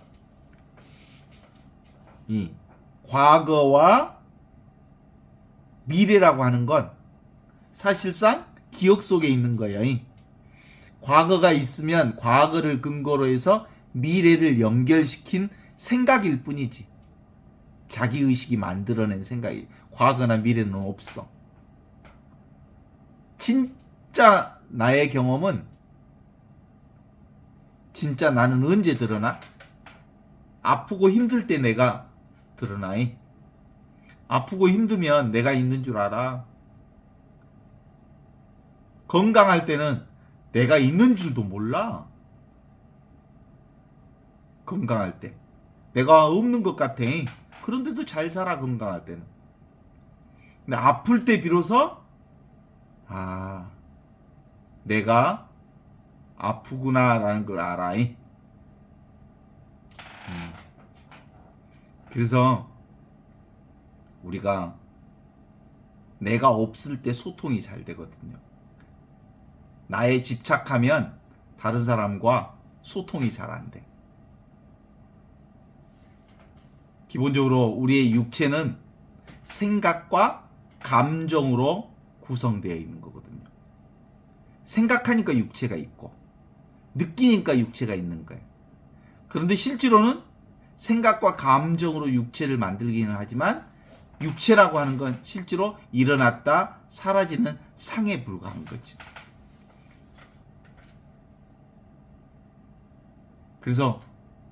이 과거와 미래라고 하는 건 사실상 기억 속에 있는 거예요. 과거가 있으면 과거를 근거로 해서 미래를 연결시킨 생각일 뿐이지. 자기의식이 만들어낸 생각이 과거나 미래는 없어. 진짜 나의 경험은 진짜 나는 언제 드러나? 아프고 힘들 때 내가 드러나. 아프고 힘들면 내가 있는 줄 알아. 건강할 때는 내가 있는 줄도 몰라. 건강할 때. 내가 없는 것 같아. 그런데도 잘 살아, 건강할 때는. 근데 아플 때 비로소, 내가 아프구나라는 걸 알아. 그래서 우리가 내가 없을 때 소통이 잘 되거든요. 나에 집착하면 다른 사람과 소통이 잘 안 돼. 기본적으로 우리의 육체는 생각과 감정으로 구성되어 있는 거거든요. 생각하니까 육체가 있고 느끼니까 육체가 있는 거예요. 그런데 실제로는 생각과 감정으로 육체를 만들기는 하지만 육체라고 하는 건 실제로 일어났다 사라지는 상에 불과한 거지. 그래서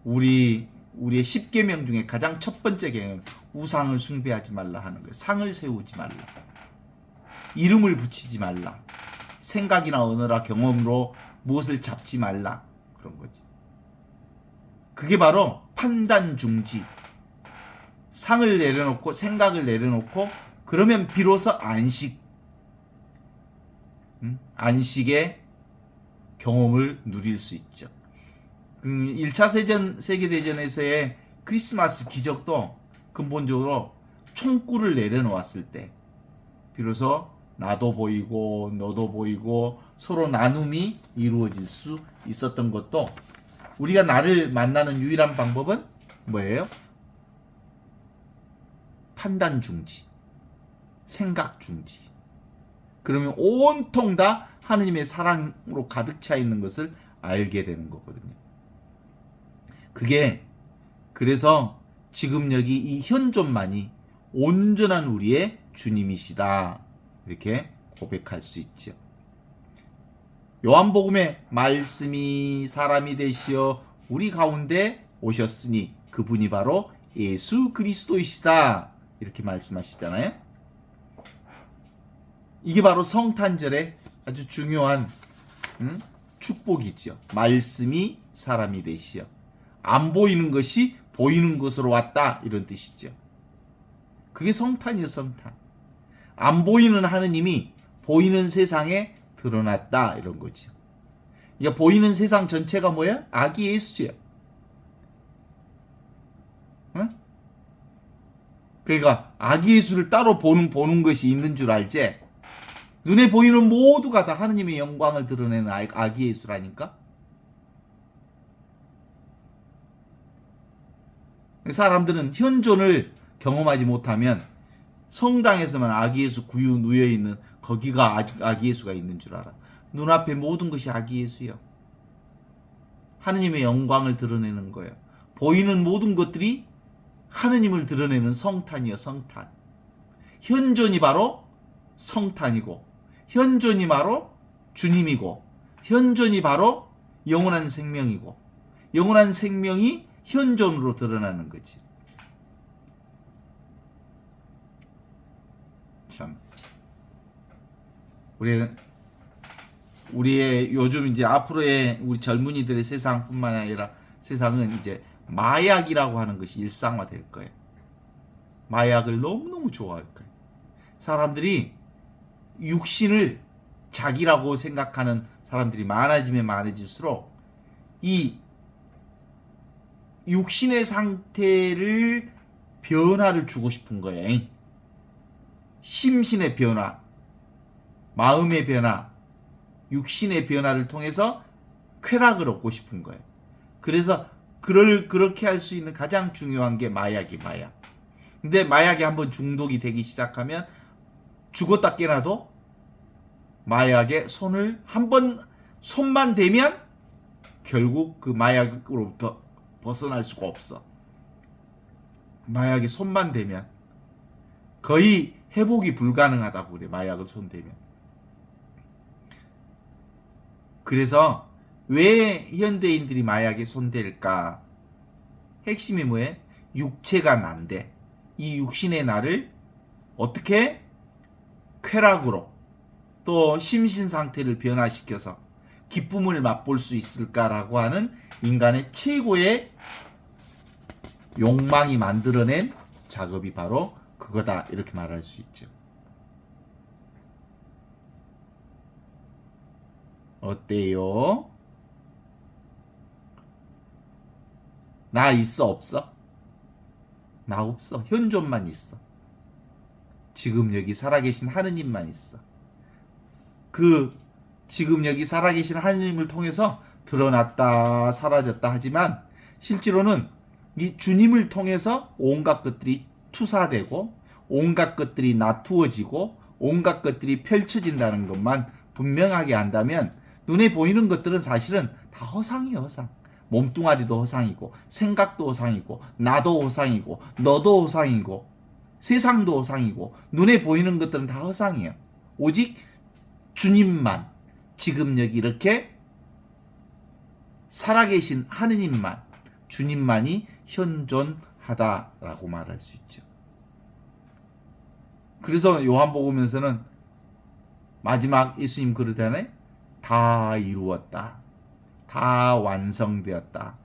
우리의 10계명 중에 가장 첫 번째 계명은 우상을 숭배하지 말라 하는 거예요. 상을 세우지 말라. 이름을 붙이지 말라. 생각이나 언어나 경험으로 무엇을 잡지 말라. 그런 거지. 그게 바로 판단 중지. 상을 내려놓고 생각을 내려놓고 그러면 비로소 안식의 경험을 누릴 수 있죠. 1차 세계대전에서의 크리스마스 기적도 근본적으로 총구를 내려놓았을 때 비로소 나도 보이고 너도 보이고 서로 나눔이 이루어질 수 있었던 것도 우리가 나를 만나는 유일한 방법은 뭐예요? 판단 중지, 생각 중지. 그러면 온통 다 하느님의 사랑으로 가득 차 있는 것을 알게 되는 거거든요. 그게 그래서 지금 여기 이 현존만이 온전한 우리의 주님이시다. 이렇게 고백할 수 있죠. 요한복음에 말씀이 사람이 되시어 우리 가운데 오셨으니 그분이 바로 예수 그리스도이시다. 이렇게 말씀하시잖아요. 이게 바로 성탄절의 아주 중요한 축복이죠. 말씀이 사람이 되시어 안 보이는 것이 보이는 것으로 왔다, 이런 뜻이죠. 그게 성탄이에요. 성탄. 안 보이는 하느님이 보이는 세상에 드러났다, 이런 거죠. 그러니까 보이는 세상 전체가 뭐야? 아기 예수야. 응? 그러니까 아기 예수를 따로 보는 것이 있는 줄 알지? 눈에 보이는 모두가 다 하느님의 영광을 드러내는 아기 예수라니까? 사람들은 현존을 경험하지 못하면 성당에서만 아기 예수 구유 누여 있는 거기가 아기 예수가 있는 줄 알아. 눈앞에 모든 것이 아기 예수요. 하느님의 영광을 드러내는 거예요. 보이는 모든 것들이 하느님을 드러내는 성탄이요, 성탄. 현존이 바로 성탄이고, 현존이 바로 주님이고, 현존이 바로 영원한 생명이고, 영원한 생명이 현존으로 드러나는 거지. 참, 우리의 요즘 이제 앞으로의 우리 젊은이들의 세상뿐만 아니라 세상은 이제 마약이라고 하는 것이 일상화될 거예요. 마약을 너무너무 좋아할 거예요. 사람들이 육신을 자기라고 생각하는 사람들이 많아지면 많아질수록 이 육신의 상태를 변화를 주고 싶은 거예요. 심신의 변화, 마음의 변화, 육신의 변화를 통해서 쾌락을 얻고 싶은 거예요. 그래서 그렇게 할 수 있는 가장 중요한 게 마약. 근데 마약에 한번 중독이 되기 시작하면 죽었다 깨나도 마약에 손만 대면 결국 그 마약으로부터 벗어날 수가 없어. 마약에 손만 대면 거의 회복이 불가능하다고 그래. 마약을 손대면. 그래서 왜 현대인들이 마약에 손댈까? 핵심이 뭐예요? 육체가 난데 이 육신의 나를 어떻게 쾌락으로 또 심신 상태를 변화시켜서 기쁨을 맛볼 수 있을까라고 하는 인간의 최고의 욕망이 만들어낸 작업이 바로 그거다, 이렇게 말할 수 있죠. 어때요? 나 있어, 없어? 나 없어. 현존만 있어. 지금 여기 살아계신 하느님만 있어. 그 지금 여기 살아계신 하느님을 통해서 드러났다 사라졌다 하지만 실제로는 이 주님을 통해서 온갖 것들이 투사되고 온갖 것들이 나투어지고 온갖 것들이 펼쳐진다는 것만 분명하게 안다면 눈에 보이는 것들은 사실은 다 허상이에요. 허상. 몸뚱아리도 허상이고 생각도 허상이고 나도 허상이고 너도 허상이고 세상도 허상이고 눈에 보이는 것들은 다 허상이에요. 오직 주님만, 지금 여기 이렇게 살아계신 하느님만, 주님만이 현존하다라고 말할 수 있죠. 그래서 요한복음에서는 마지막 예수님 그러잖아요. 다 이루었다. 다 완성되었다.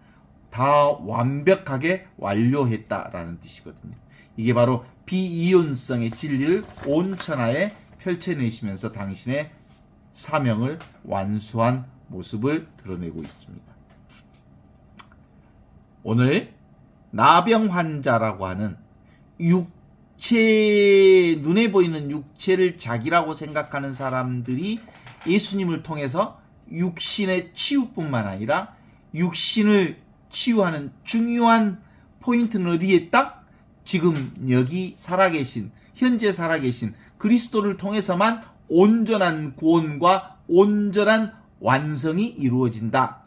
다 완벽하게 완료했다라는 뜻이거든요. 이게 바로 비이온성의 진리를 온 천하에 펼쳐내시면서 당신의 사명을 완수한 모습을 드러내고 있습니다. 오늘 나병 환자라고 하는 눈에 보이는 육체를 자기라고 생각하는 사람들이 예수님을 통해서 육신의 치유뿐만 아니라 육신을 치유하는 중요한 포인트는 어디에 있다? 지금 여기 살아계신, 현재 살아계신 그리스도를 통해서만 온전한 구원과 온전한 완성이 이루어진다.